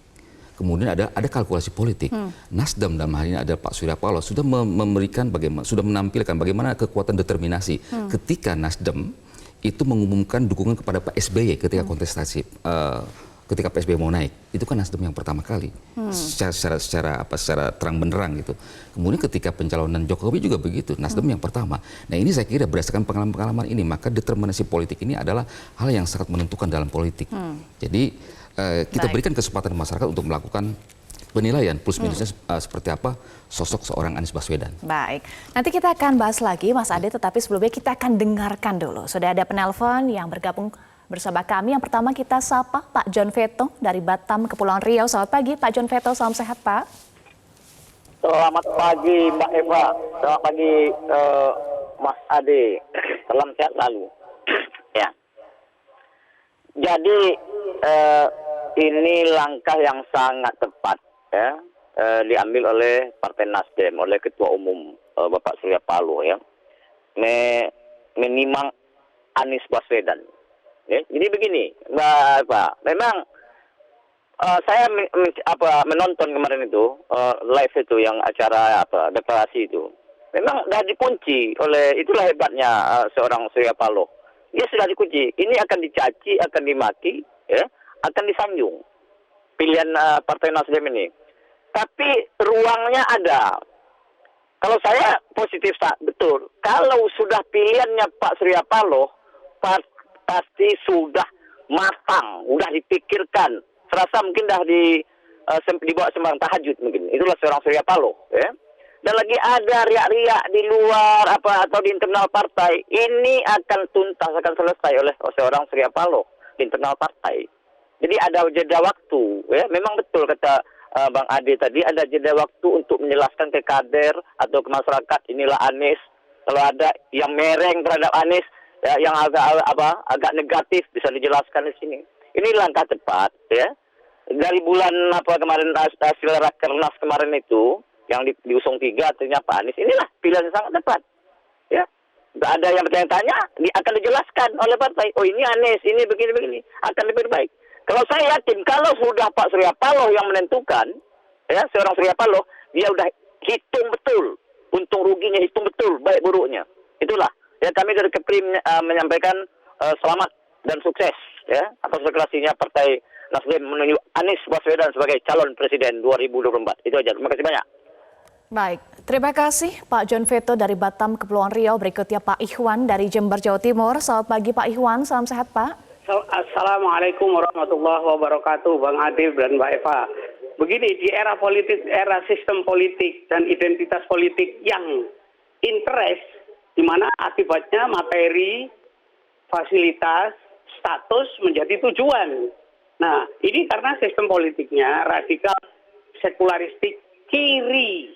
Kemudian ada kalkulasi politik. Nasdem dalam hal ini ada Pak Surya Paloh sudah sudah menampilkan bagaimana kekuatan determinasi ketika Nasdem itu mengumumkan dukungan kepada Pak SBY ketika kontestasi ketika PSBB mau naik, itu kan Nasdem yang pertama kali secara terang benderang gitu. Kemudian ketika pencalonan Jokowi juga begitu, Nasdem yang pertama. Nah ini saya kira berdasarkan pengalaman-pengalaman ini, maka determinasi politik ini adalah hal yang sangat menentukan dalam politik. Jadi kita berikan kesempatan masyarakat untuk melakukan penilaian plus minusnya seperti apa sosok seorang Anies Baswedan. Baik, nanti kita akan bahas lagi Mas Ade, tetapi sebelumnya kita akan dengarkan dulu. Sudah ada penelpon yang bergabung bersama kami. Yang pertama kita sapa Pak John Veto dari Batam, Kepulauan Riau. Selamat pagi Pak John Veto, salam sehat Pak. Selamat pagi Mbak Eva, selamat pagi Mas Ade, salam sehat selalu. Ya, jadi ini langkah yang sangat tepat ya, diambil oleh Partai Nasdem, oleh Ketua Umum Bapak Surya Paloh ya, menimang Anies Baswedan. Ya, jadi begini, Mbak Eva, memang saya menonton kemarin itu live itu yang acara deklarasi itu, memang sudah dikunci oleh, itulah hebatnya seorang Surya Paloh. Dia sudah dikunci. Ini akan dicaci, akan dimaki, ya, akan disanjung pilihan Partai Nasdem ini. Tapi ruangnya ada. Kalau saya positif betul. Kalau sudah pilihannya Pak Surya Paloh, pasti sudah matang, sudah dipikirkan. Serasa mungkin dah dibawa sembarang tahajud mungkin. Itulah seorang Surya Paloh. Ya. Dan lagi ada riak-riak di luar atau di internal partai. Ini akan tuntas, akan selesai oleh seorang Surya Paloh di internal partai. Jadi ada jeda waktu. Ya. Memang betul kata Bang Ade tadi, ada jeda waktu untuk menjelaskan ke kader atau ke masyarakat, inilah Anies. Kalau ada yang mereng terhadap Anies, ya, yang agak negatif bisa dijelaskan di sini. Ini langkah tepat ya. Dari bulan kemarin hasil Rakernas kemarin itu yang diusung 3 artinya Pak Anies, inilah pilihan yang sangat tepat. Ya. Enggak ada yang bertanya-tanya, akan dijelaskan oleh partai. Oh ini Anies, ini begini-begini, akan lebih baik. Kalau saya yakin kalau sudah Pak Surya Paloh yang menentukan, ya seorang Surya Paloh, dia udah hitung betul, untung ruginya hitung betul, baik buruknya. Itulah. Ya kami dari Keprim menyampaikan selamat dan sukses ya atas deklarasinya Partai Nasdem menunjuk Anies Baswedan sebagai calon presiden 2024. Itu aja. Terima kasih banyak. Baik, terima kasih Pak John Veto dari Batam, Kepulauan Riau. Berikutnya Pak Ikhwan dari Jember, Jawa Timur. Selamat pagi Pak Ikhwan, salam sehat Pak. Assalamualaikum warahmatullahi wabarakatuh, Bang Ade dan Mbak Eva. Begini, di era politik, era sistem politik dan identitas politik yang interest, di mana akibatnya materi, fasilitas, status menjadi tujuan. Nah, ini karena sistem politiknya radikal, sekularistik, kiri.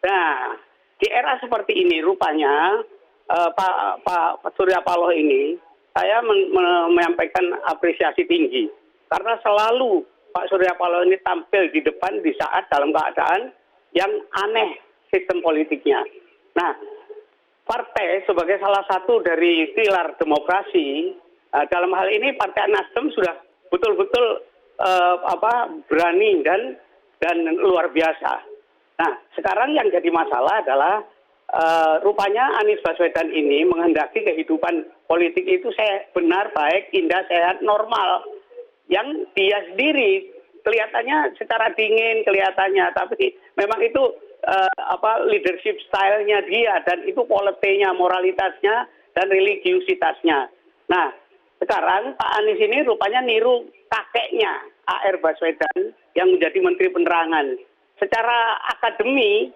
Nah, di era seperti ini rupanya Pak Surya Paloh ini, saya menyampaikan apresiasi tinggi. Karena selalu Pak Surya Paloh ini tampil di depan di saat dalam keadaan yang aneh sistem politiknya. Nah, partai sebagai salah satu dari pilar demokrasi, dalam hal ini Partai Nasdem sudah betul-betul berani dan luar biasa. Nah, sekarang yang jadi masalah adalah rupanya Anies Baswedan ini menghendaki kehidupan politik itu benar, baik, indah, sehat, normal. Yang dia sendiri kelihatannya secara dingin kelihatannya, tapi memang itu leadership style-nya dia, dan itu quality-nya, moralitasnya, dan religiusitasnya. Nah, sekarang Pak Anies ini rupanya niru kakeknya, A.R. Baswedan, yang menjadi Menteri Penerangan. Secara akademi,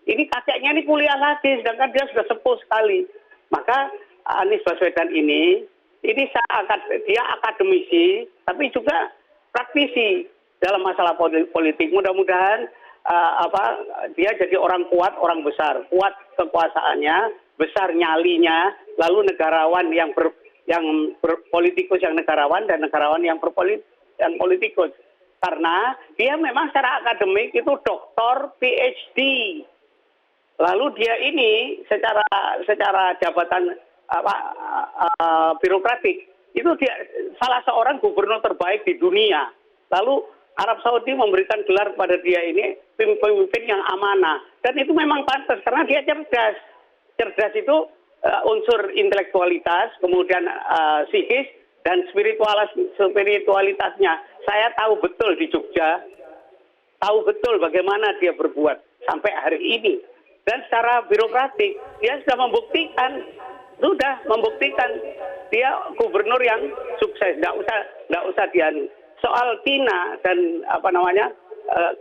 ini kakeknya ini kuliah lagi, sedangkan dia sudah sepuh sekali. Maka Anies Baswedan ini dia akademisi, tapi juga praktisi dalam masalah politik. Mudah-mudahan dia jadi orang kuat, orang besar, kuat kekuasaannya, besar nyalinya, lalu negarawan yang politikus yang negarawan, dan negarawan yang politikus. Karena dia memang secara akademik itu doktor, PhD. Lalu dia ini secara jabatan birokratik itu dia salah seorang gubernur terbaik di dunia. Lalu Arab Saudi memberikan gelar kepada dia ini pemimpin yang amanah, dan itu memang pantas karena dia cerdas. Cerdas itu unsur intelektualitas, kemudian psikis dan spiritualitasnya Saya tahu betul di Jogja, tahu betul bagaimana dia berbuat sampai hari ini. Dan secara birokratik, dia sudah membuktikan dia gubernur yang sukses. Nggak usah dia. Soal Tina dan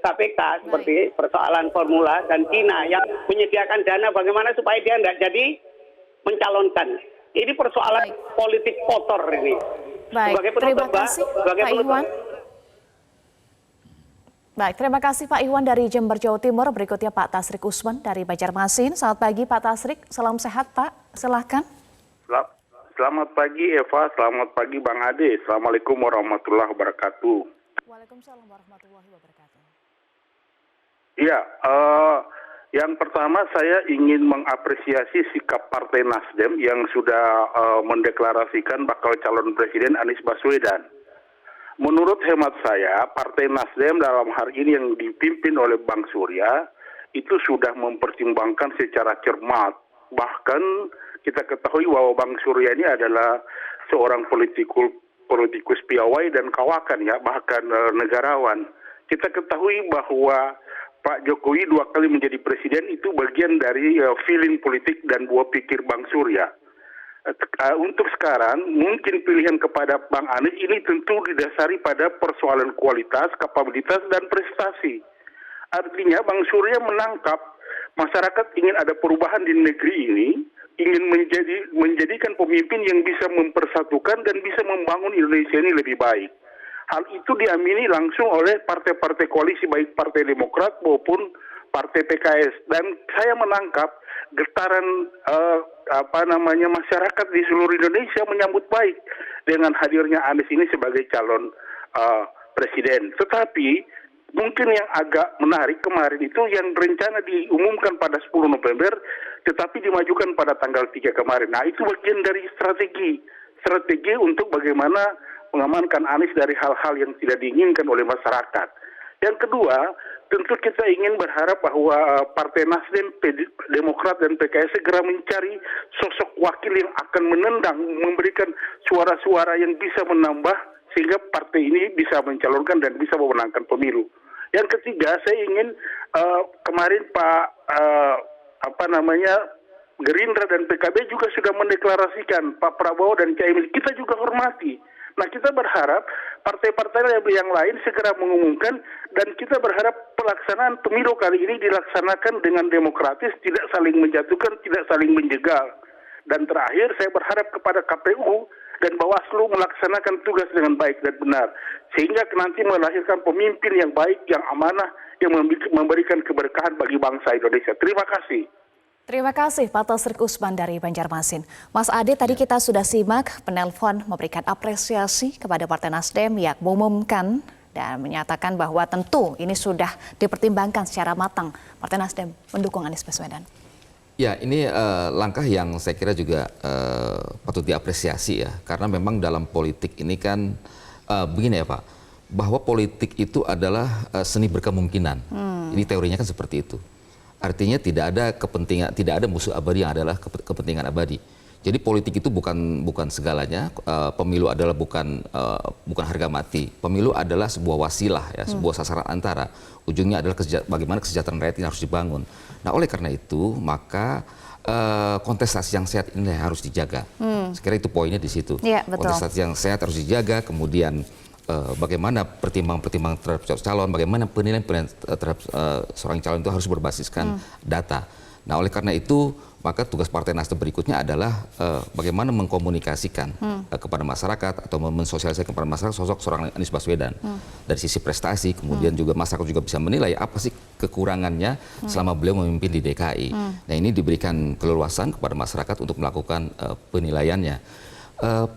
KPK seperti persoalan formula dan Tina yang menyediakan dana, bagaimana supaya dia tidak jadi mencalonkan. Ini persoalan politik kotor ini. Baik, terima kasih Pak Iwan. Baik, terima kasih Pak Iwan dari Jember, Jawa Timur. Berikutnya Pak Tasrik Usman dari Banjarmasin. Selamat pagi Pak Tasrik, salam sehat Pak, silahkan. Selamat pagi Eva, selamat pagi Bang Ade. Assalamualaikum warahmatullahi wabarakatuh. Waalaikumsalam warahmatullahi wabarakatuh. Iya, yang pertama saya ingin mengapresiasi sikap Partai Nasdem yang sudah mendeklarasikan bakal calon presiden Anies Baswedan. Menurut hemat saya, Partai Nasdem dalam hari ini yang dipimpin oleh Bang Surya itu sudah mempertimbangkan secara cermat. Bahkan kita ketahui bahwa Bang Surya ini adalah seorang politikus piawai dan kawakan ya, bahkan negarawan. Kita ketahui bahwa Pak Jokowi 2 kali menjadi presiden itu bagian dari feeling politik dan buah pikir Bang Surya. Untuk sekarang mungkin pilihan kepada Bang Anies ini tentu didasari pada persoalan kualitas, kapabilitas dan prestasi. Artinya Bang Surya menangkap masyarakat ingin ada perubahan di negeri ini, ingin menjadikan pemimpin yang bisa mempersatukan dan bisa membangun Indonesia ini lebih baik. Hal itu diamini langsung oleh partai-partai koalisi baik Partai Demokrat maupun Partai PKS, dan saya menangkap getaran masyarakat di seluruh Indonesia menyambut baik dengan hadirnya Anies ini sebagai calon presiden. Tetapi mungkin yang agak menarik kemarin itu yang rencana diumumkan pada 10 November tetapi dimajukan pada tanggal 3 kemarin. Nah, itu bagian dari strategi untuk bagaimana mengamankan Anies dari hal-hal yang tidak diinginkan oleh masyarakat. Yang kedua, tentu kita ingin berharap bahwa Partai Nasdem, Demokrat dan PKS segera mencari sosok wakil yang akan menendang, memberikan suara-suara yang bisa menambah sehingga partai ini bisa mencalonkan dan bisa memenangkan pemilu. Yang ketiga, saya ingin kemarin Gerindra dan PKB juga sudah mendeklarasikan Pak Prabowo dan Caimin. Kita juga hormati. Nah, kita berharap partai-partai yang lain segera mengumumkan dan kita berharap pelaksanaan pemilu kali ini dilaksanakan dengan demokratis, tidak saling menjatuhkan, tidak saling menjegal. Dan terakhir, saya berharap kepada KPU dan Bawaslu melaksanakan tugas dengan baik dan benar. Sehingga nanti melahirkan pemimpin yang baik, yang amanah, yang memberikan keberkahan bagi bangsa Indonesia. Terima kasih. Terima kasih Pak Tasrik Usman dari Banjarmasin. Mas Ade, tadi kita sudah simak penelpon memberikan apresiasi kepada Partai Nasdem yang mengumumkan dan menyatakan bahwa tentu ini sudah dipertimbangkan secara matang. Partai Nasdem mendukung Anies Baswedan. Ya, ini langkah yang saya kira juga patut diapresiasi ya. Karena memang dalam politik ini kan begini ya Pak, bahwa politik itu adalah seni berkemungkinan. Ini teorinya kan seperti itu. Artinya tidak ada kepentingan, tidak ada musuh abadi yang adalah kepentingan abadi. Jadi politik itu bukan segalanya. Pemilu adalah bukan harga mati. Pemilu adalah sebuah wasilah ya, sebuah sasaran antara. Ujungnya adalah bagaimana kesejahteraan rakyat ini harus dibangun. Nah, oleh karena itu maka kontestasi yang sehat ini harus dijaga. Sekira itu poinnya di situ. Ya, betul. Kontestasi yang sehat harus dijaga. Kemudian bagaimana pertimbangan terhadap calon, bagaimana penilaian terhadap seorang calon itu harus berbasiskan data. Nah, oleh karena itu, maka tugas Partai Nasdem berikutnya adalah bagaimana mengkomunikasikan kepada masyarakat atau mensosialisasikan kepada masyarakat sosok seorang Anies Baswedan. Dari sisi prestasi, kemudian juga masyarakat juga bisa menilai apa sih kekurangannya selama beliau memimpin di DKI. Nah, ini diberikan keleluasan kepada masyarakat untuk melakukan penilaiannya.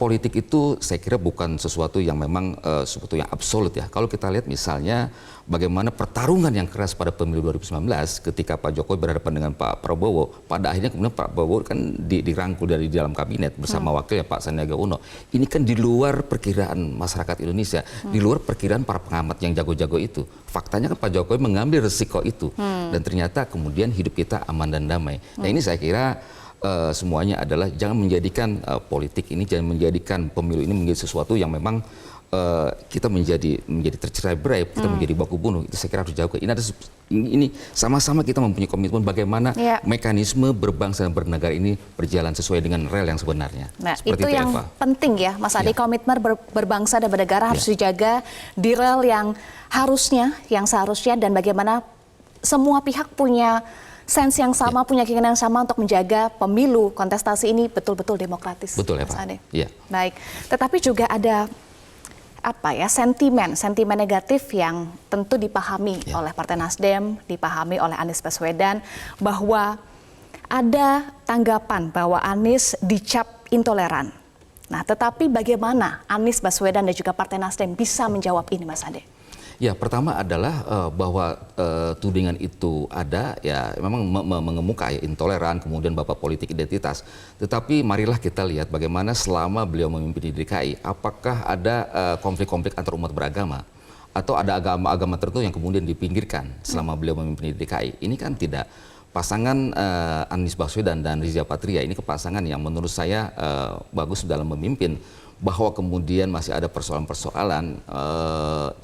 Politik itu saya kira bukan sesuatu yang memang sesuatu yang absolut ya. Kalau kita lihat misalnya bagaimana pertarungan yang keras pada pemilu 2019 ketika Pak Jokowi berhadapan dengan Pak Prabowo, pada akhirnya kemudian Pak Prabowo kan dirangkul dari dalam kabinet bersama wakilnya Pak Sandiaga Uno. Ini kan di luar perkiraan masyarakat Indonesia, di luar perkiraan para pengamat yang jago-jago itu. Faktanya kan Pak Jokowi mengambil resiko itu dan ternyata kemudian hidup kita aman dan damai. Nah, ini saya kira semuanya adalah jangan menjadikan politik ini, jangan menjadikan pemilu ini menjadi sesuatu yang memang kita menjadi tercerai-berai, kita menjadi baku bunuh, itu saya kira harus dijauhkan. Ini sama-sama kita mempunyai komitmen bagaimana mekanisme berbangsa dan bernegara ini berjalan sesuai dengan rel yang sebenarnya. Nah, itu yang penting ya, Mas Ade, komitmen berbangsa dan bernegara harus dijaga di rel yang seharusnya, dan bagaimana semua pihak punya sense yang sama, punya keinginan yang sama untuk menjaga pemilu kontestasi ini betul-betul demokratis. Betul ya, Mas Pak. Ade. Iya. Baik, tetapi juga ada sentimen negatif yang tentu dipahami oleh Partai Nasdem, dipahami oleh Anies Baswedan, bahwa ada tanggapan bahwa Anies dicap intoleran. Nah, tetapi bagaimana Anies Baswedan dan juga Partai Nasdem bisa menjawab ini, Mas Ade? Ya, pertama adalah bahwa tudingan itu ada, ya memang mengemuka ya, intoleran, kemudian bapak politik identitas. Tetapi marilah kita lihat bagaimana selama beliau memimpin di DKI, apakah ada konflik-konflik antar umat beragama, atau ada agama-agama tertentu yang kemudian dipinggirkan selama beliau memimpin di DKI. Ini kan tidak. Pasangan Anies Baswedan dan Riza Patria ini pasangan yang menurut saya bagus dalam memimpin. Bahwa kemudian masih ada persoalan-persoalan,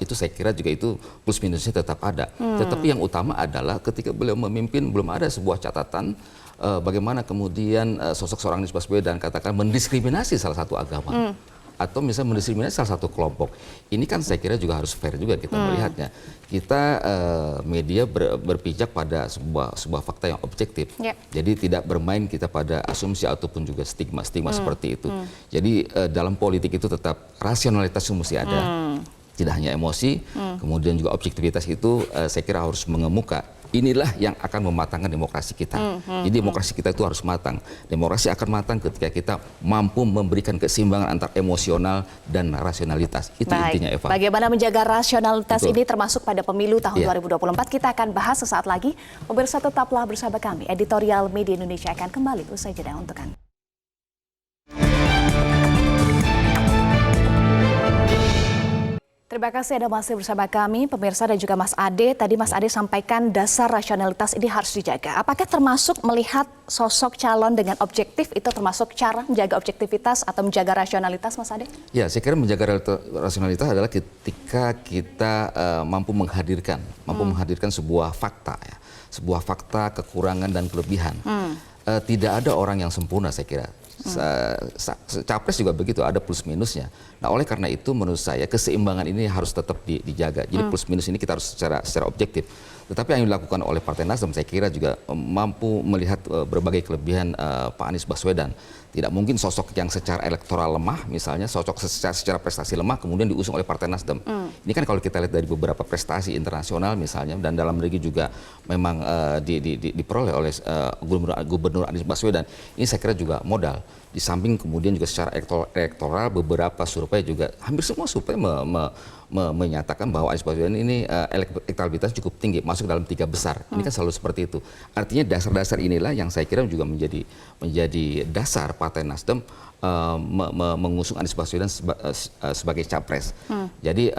itu saya kira juga itu plus minusnya tetap ada. Tetapi yang utama adalah ketika beliau memimpin belum ada sebuah catatan bagaimana kemudian sosok seorang Anies Baswedan katakan mendiskriminasi salah satu agama. Atau misalnya mendiskriminasi salah satu kelompok. Ini kan saya kira juga harus fair juga kita melihatnya. Kita media berpijak pada sebuah fakta yang objektif. Jadi tidak bermain kita pada asumsi ataupun juga stigma seperti itu. Jadi dalam politik itu tetap rasionalitas mesti ada. Tidak hanya emosi, kemudian juga objektivitas itu saya kira harus mengemuka. Inilah yang akan mematangkan demokrasi kita. Jadi demokrasi kita itu harus matang. Demokrasi akan matang ketika kita mampu memberikan keseimbangan antara emosional dan rasionalitas. Itu intinya, Eva. Bagaimana menjaga rasionalitas ini termasuk pada pemilu tahun 2024, kita akan bahas sesaat lagi. Pemirsa, tetaplah bersama kami. Editorial Media Indonesia akan kembali usai jeda untuk Anda. Terima kasih Anda masih bersama kami, pemirsa dan juga Mas Ade. Tadi Mas Ade sampaikan dasar rasionalitas ini harus dijaga. Apakah termasuk melihat sosok calon dengan objektif itu termasuk cara menjaga objektivitas atau menjaga rasionalitas, Mas Ade? Ya, saya kira menjaga rasionalitas adalah ketika kita mampu menghadirkan sebuah fakta, ya, sebuah fakta, kekurangan dan kelebihan. Tidak ada orang yang sempurna, saya kira. Capres juga begitu, ada plus minusnya. Nah, oleh karena itu menurut saya keseimbangan ini harus tetap dijaga. Jadi plus minus ini kita harus secara objektif. Tetapi yang dilakukan oleh Partai Nasdem saya kira juga mampu melihat berbagai kelebihan Pak Anies Baswedan. Tidak mungkin sosok yang secara elektoral lemah, misalnya sosok secara prestasi lemah kemudian diusung oleh Partai Nasdem. Ini kan kalau kita lihat dari beberapa prestasi internasional misalnya, dan dalam negeri juga memang diperoleh oleh Gubernur Anies Baswedan. Ini saya kira juga modal. Di samping kemudian juga secara elektoral beberapa survei juga hampir semua survei menyatakan bahwa Anies Baswedan ini elektabilitas cukup tinggi, masuk dalam 3 besar. Ini kan selalu seperti itu. Artinya dasar-dasar inilah yang saya kira juga menjadi dasar Partai Nasdem mengusung Anies Baswedan sebagai capres. Jadi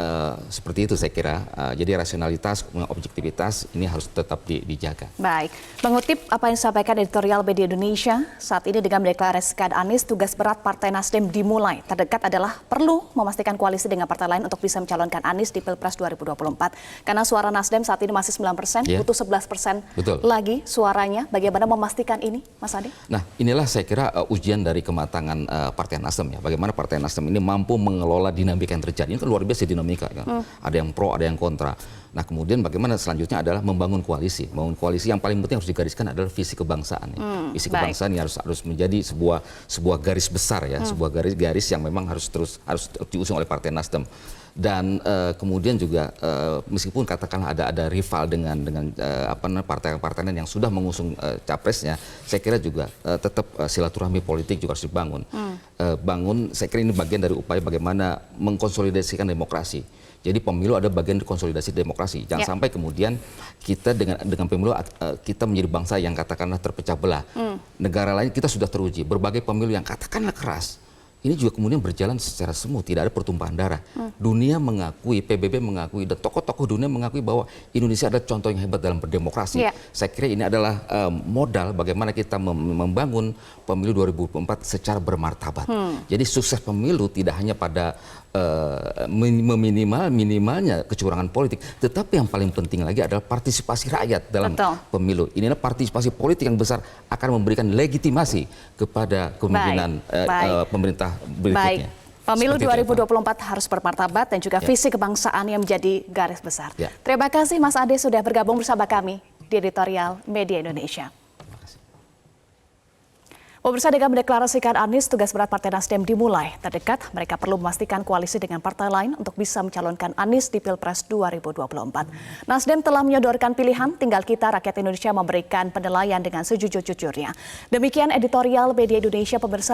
seperti itu saya kira. Jadi rasionalitas, objektivitas ini harus tetap dijaga. Baik, mengutip apa yang disampaikan editorial Media Indonesia, saat ini dengan mendeklarasikan Anies, tugas berat Partai Nasdem dimulai. Terdekat adalah perlu memastikan koalisi dengan partai lain untuk bisa mencalonkan Anies di Pilpres 2024. Karena suara Nasdem saat ini masih 9%, butuh 11% lagi suaranya. Bagaimana memastikan ini, Mas Ade? Nah, inilah saya kira ujian dari kematangan Partai Nasdem ya. Bagaimana Partai Nasdem ini mampu mengelola dinamika yang terjadi. Ini kan luar biasa dinamika kan. Ada yang pro, ada yang kontra. Nah, kemudian bagaimana selanjutnya adalah membangun koalisi. Membangun koalisi yang paling penting harus digariskan adalah visi kebangsaan. Visi kebangsaan yang harus menjadi sebuah garis besar ya, sebuah garis yang memang harus diusung oleh Partai Nasdem. Dan kemudian juga meskipun katakanlah ada rival dengan partai-partai yang sudah mengusung capresnya, saya kira juga tetap silaturahmi politik juga harus dibangun. Saya kira ini bagian dari upaya bagaimana mengkonsolidasikan demokrasi. Jadi pemilu ada bagian konsolidasi demokrasi. Jangan sampai kemudian kita dengan pemilu kita menjadi bangsa yang katakanlah terpecah belah. Negara lain kita sudah teruji berbagai pemilu yang katakanlah keras. ini juga kemudian berjalan secara semu, tidak ada pertumpahan darah. Dunia mengakui, PBB mengakui, dan tokoh-tokoh dunia mengakui bahwa Indonesia adalah contoh yang hebat dalam berdemokrasi. Saya kira ini adalah modal bagaimana kita membangun pemilu 2024 secara bermartabat. Jadi sukses pemilu tidak hanya pada minimalnya kecurangan politik, tetapi yang paling penting lagi adalah partisipasi rakyat dalam pemilu. Inilah partisipasi politik yang besar akan memberikan legitimasi kepada kemungkinan pemerintah berikutnya. Pemilu 2024 harus bermartabat dan juga visi kebangsaan yang menjadi garis besar. Terima kasih Mas Ade sudah bergabung bersama kami di Editorial Media Indonesia. Pemirsa, dengan mendeklarasikan Anies, tugas berat Partai Nasdem dimulai. Terdekat, mereka perlu memastikan koalisi dengan partai lain untuk bisa mencalonkan Anies di Pilpres 2024. Nasdem telah menyodorkan pilihan, tinggal kita rakyat Indonesia memberikan penilaian dengan sejujur-jujurnya. Demikian Editorial Media Indonesia, pemirsa.